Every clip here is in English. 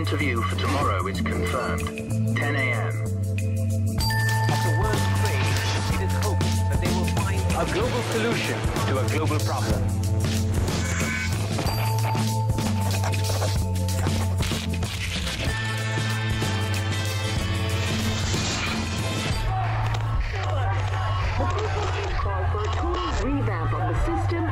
interview for tomorrow is confirmed. 10 a.m. Of the world's trade, it is hoped that they will find a global solution to a global problem. Call for a total revamp of the system.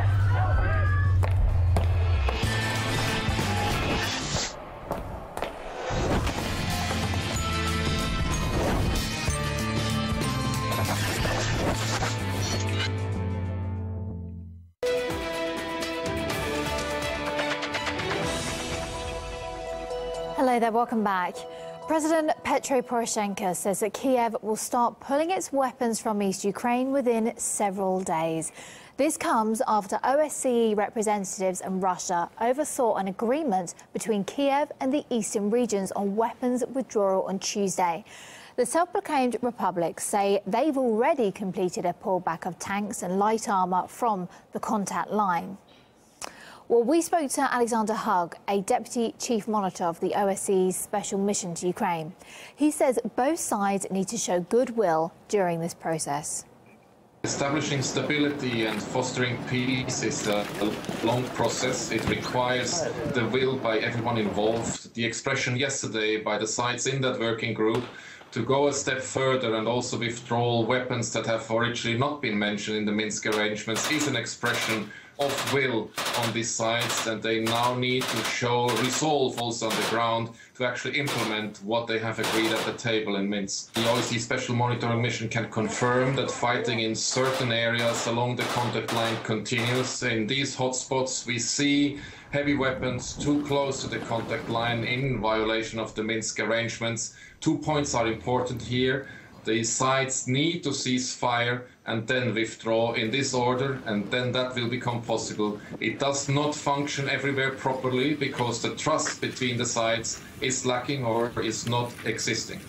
Hello there, welcome back. President Petro Poroshenko says that Kiev will start pulling its weapons from East Ukraine within several days. This comes after OSCE representatives and Russia oversaw an agreement between Kiev and the eastern regions on weapons withdrawal on Tuesday. The self-proclaimed republics say they've already completed a pullback of tanks and light armour from the contact line. Well, we spoke to Alexander Hug, a Deputy Chief Monitor of the OSCE's Special Mission to Ukraine. He says both sides need to show goodwill during this process. Establishing stability and fostering peace is a long process. It requires the will by everyone involved. The expression yesterday by the sides in that working group to go a step further and also withdraw weapons that have originally not been mentioned in the Minsk arrangements is an expression of will on these sides, and they now need to show resolve also on the ground to actually implement what they have agreed at the table in Minsk. The OSCE Special Monitoring Mission can confirm that fighting in certain areas along the contact line continues. In these hotspots, we see heavy weapons too close to the contact line in violation of the Minsk arrangements. 2 points are important here. The sides need to cease fire and then withdraw in this order, and then that will become possible. It does not function everywhere properly because the trust between the sides is lacking or is not existing.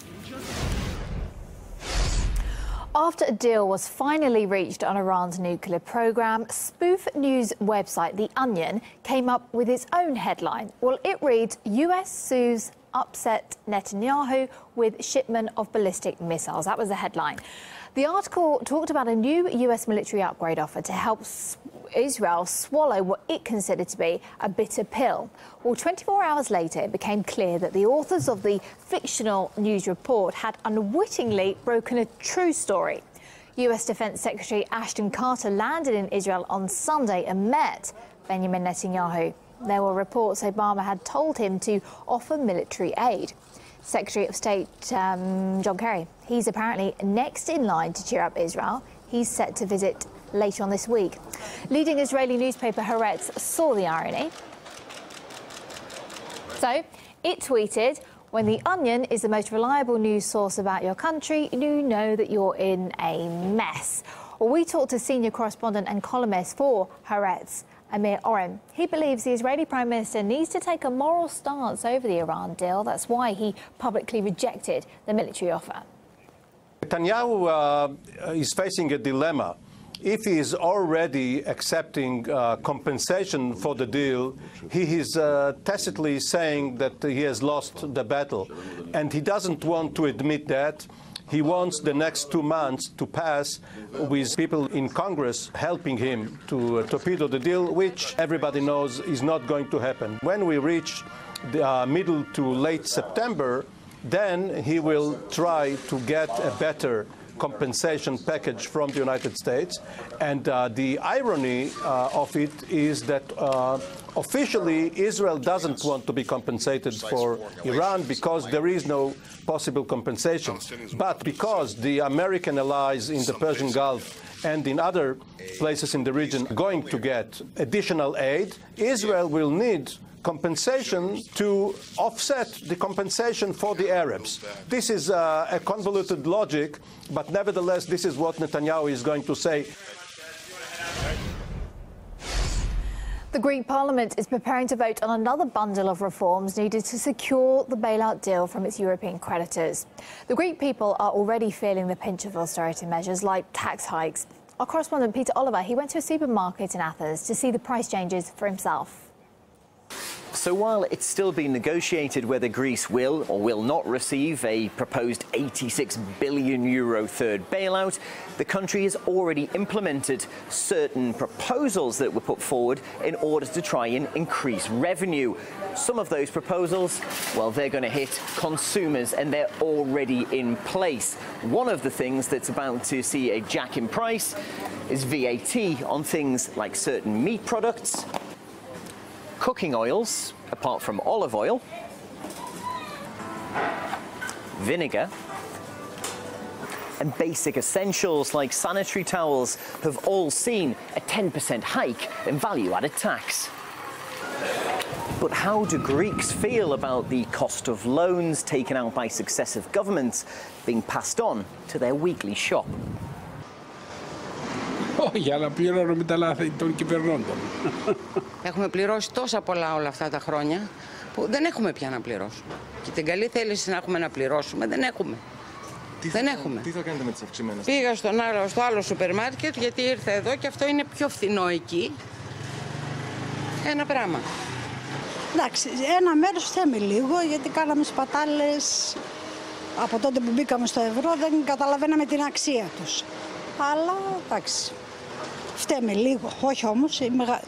After a deal was finally reached on Iran's nuclear program, spoof news website The Onion came up with its own headline. Well, it reads, US sues upset Netanyahu with shipment of ballistic missiles. That was the headline. The article talked about a new US military upgrade offer to help Israel swallow what it considered to be a bitter pill. Well, 24 hours later, it became clear that the authors of the fictional news report had unwittingly broken a true story. US Defense Secretary Ashton Carter landed in Israel on Sunday and met Benjamin Netanyahu. There were reports Obama had told him to offer military aid. Secretary of State John Kerry, he's apparently next in line to cheer up Israel. He's set to visit later on this week. Leading Israeli newspaper Haaretz saw the irony. So it tweeted, "When The Onion is the most reliable news source about your country, you know that you're in a mess." Well, we talked to senior correspondent and columnist for Haaretz, Amir Oren. He believes the Israeli Prime Minister needs to take a moral stance over the Iran deal. That's why he publicly rejected the military offer. Netanyahu is facing a dilemma. If he is already accepting compensation for the deal, he is tacitly saying that he has lost the battle. And he doesn't want to admit that. He wants the next 2 months to pass with people in Congress helping him to torpedo the deal, which everybody knows is not going to happen. When we reach the middle to late September, then he will try to get a better compensation package from the United States. And the irony of it is that officially Israel doesn't want to be compensated for Iran because there is no possible compensation. But because the American allies in the Persian Gulf and in other places in the region are going to get additional aid, Israel will need compensation to offset the compensation for the Arabs. This is a convoluted logic, but nevertheless, this is what Netanyahu is going to say. The Greek Parliament is preparing to vote on another bundle of reforms needed to secure the bailout deal from its European creditors. The Greek people are already feeling the pinch of austerity measures like tax hikes. Our correspondent Peter Oliver, he went to a supermarket in Athens to see the price changes for himself. So while it's still being negotiated whether Greece will or will not receive a proposed €86 billion third bailout, the country has already implemented certain proposals that were put forward in order to try and increase revenue. Some of those proposals, well, they're going to hit consumers, and they're already in place. One of the things that's about to see a jack in price is VAT on things like certain meat products, cooking oils, apart from olive oil, vinegar, and basic essentials like sanitary towels have all seen a 10% hike in value-added tax. But how do Greeks feel about the cost of loans taken out by successive governments being passed on to their weekly shop? Για να πληρώνουμε τα λάθη των κυβερνώντων. Έχουμε πληρώσει τόσα πολλά όλα αυτά τα χρόνια που δεν έχουμε πια να πληρώσουμε. Και την καλή θέληση να έχουμε να πληρώσουμε δεν έχουμε. Δεν έχουμε. Τι θα κάνετε με τις αυξημένες? Πήγα στο άλλο σούπερ μάρκετ γιατί ήρθα εδώ και αυτό είναι πιο φθηνό εκεί. Ένα πράγμα. Εντάξει, ένα μέρος φταίμε λίγο γιατί κάναμε σπατάλες από τότε που μπήκαμε στο ευρώ, δεν καταλαβαίναμε την αξία τους. Αλλά εντάξει, φταίμε λίγο, όχι όμως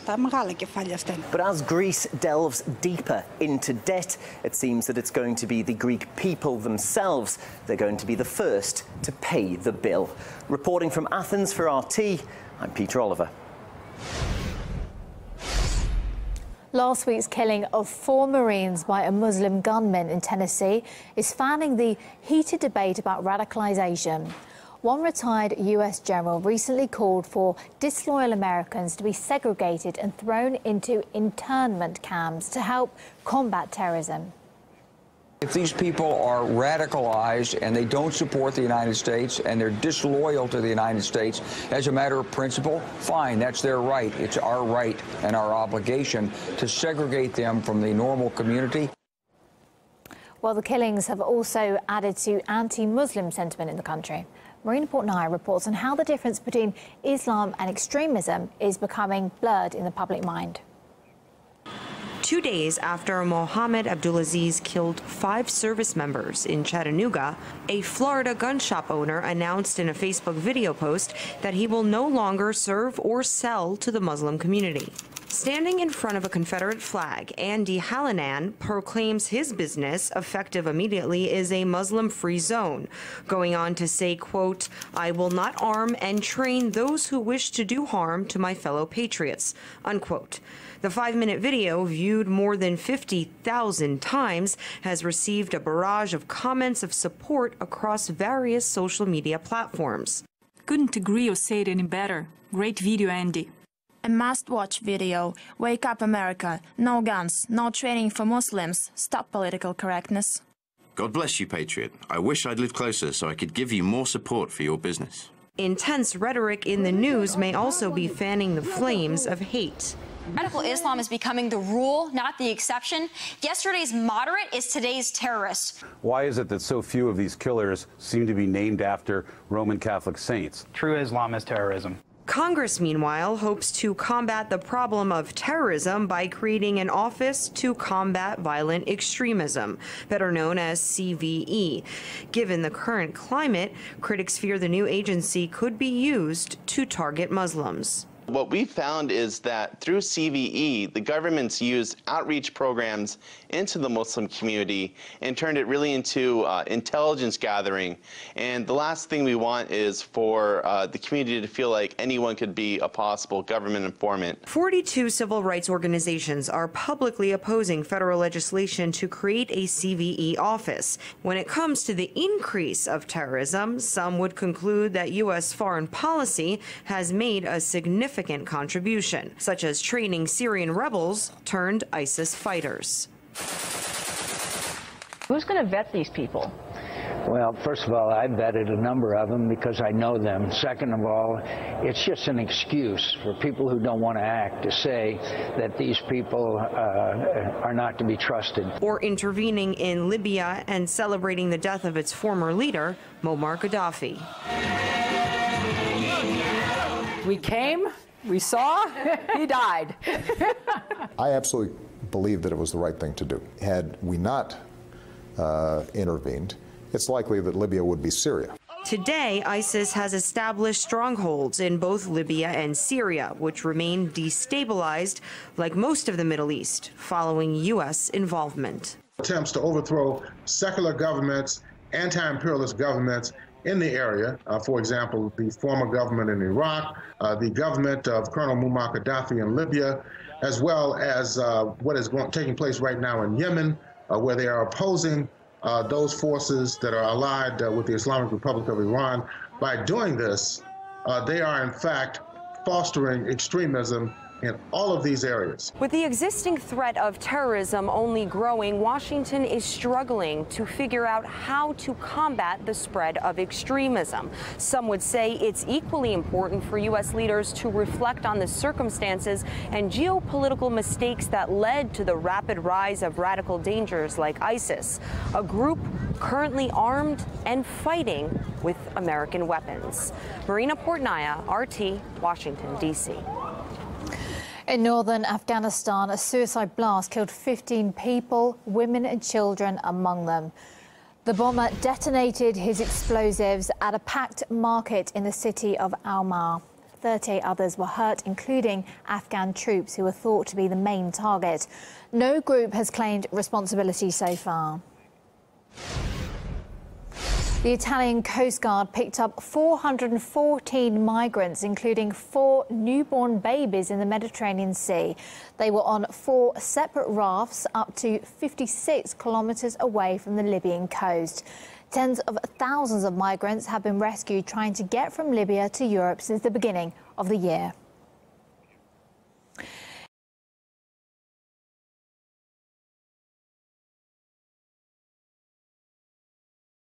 τα μεγάλα κεφάλια φταίνουν. But as Greece delves deeper into debt, it seems that it's going to be the Greek people themselves. They're going to be the first to pay the bill. Reporting from Athens for RT, I'm Peter Oliver. Last week's killing of 4 Marines by a Muslim gunman in Tennessee is fanning the heated debate about radicalization. One retired US general recently called for disloyal Americans to be segregated and thrown into internment camps to help combat terrorism. If these people are radicalized and they don't support the United States and they're disloyal to the United States as a matter of principle, fine, that's their right. It's our right and our obligation to segregate them from the normal community. Well, the killings have also added to anti-Muslim sentiment in the country. Marina Portnaya reports on how the difference between Islam and extremism is becoming blurred in the public mind. 2 days after Mohammed Abdulaziz killed 5 service members in Chattanooga, a Florida gun shop owner announced in a Facebook video post that he will no longer serve or sell to the Muslim community. Standing in front of a Confederate flag, Andy Hallinan proclaims his business, effective immediately, is a Muslim-free zone, going on to say, quote, "I will not arm and train those who wish to do harm to my fellow patriots," unquote. The 5-minute video, viewed more than 50,000 times, has received a barrage of comments of support across various social media platforms. Couldn't agree or say it any better. Great video, Andy. A must-watch video. Wake up, America. No guns, no training for Muslims. Stop political correctness. God bless you, Patriot. I wish I'd lived closer so I could give you more support for your business. Intense rhetoric in the news may also be fanning the flames of hate. Radical Islam is becoming the rule, not the exception. Yesterday's moderate is today's terrorist. Why is it that so few of these killers seem to be named after Roman Catholic saints? True Islam is terrorism. Congress, meanwhile, hopes to combat the problem of terrorism by creating an Office to Combat Violent Extremism, better known as CVE. Given the current climate, critics fear the new agency could be used to target Muslims. What we found is that through CVE, the government's used outreach programs into the Muslim community and turned it really into intelligence gathering. And the last thing we want is for the community to feel like anyone could be a possible government informant. 42 civil rights organizations are publicly opposing federal legislation to create a CVE office. When it comes to the increase of terrorism, some would conclude that U.S. foreign policy has made a significant contribution, such as training Syrian rebels turned ISIS fighters. Who's going to vet these people? Well, first of all, I vetted a number of them because I know them. Second of all, it's just an excuse for people who don't want to act to say that these people are not to be trusted. Or intervening in Libya and celebrating the death of its former leader, Muammar Gaddafi. We came, we saw, he died. I absolutely believed that it was the right thing to do. Had we not intervened, it's likely that Libya would be Syria. Today, ISIS has established strongholds in both Libya and Syria, which remain destabilized like most of the Middle East, following U.S. involvement. Attempts to overthrow secular governments, anti-imperialist governments in the area, for example, the former government in Iraq, the government of Colonel Muammar Gaddafi in Libya, as well as what is taking place right now in Yemen, where they are opposing those forces that are allied with the Islamic Republic of Iran. By doing this, they are in fact fostering extremism in all of these areas. With the existing threat of terrorism only growing, Washington is struggling to figure out how to combat the spread of extremism. Some would say it's equally important for U.S. leaders to reflect on the circumstances and geopolitical mistakes that led to the rapid rise of radical dangers like ISIS, a group currently armed and fighting with American weapons. Marina Portnaya, RT, Washington, D.C. In northern Afghanistan, a suicide blast killed 15 people, women and children among them. The bomber detonated his explosives at a packed market in the city of Almar. 38 others were hurt, including Afghan troops who were thought to be the main target. No group has claimed responsibility so far. The Italian Coast Guard picked up 414 migrants, including 4 newborn babies in the Mediterranean Sea. They were on 4 separate rafts up to 56 kilometres away from the Libyan coast. Tens of thousands of migrants have been rescued trying to get from Libya to Europe since the beginning of the year.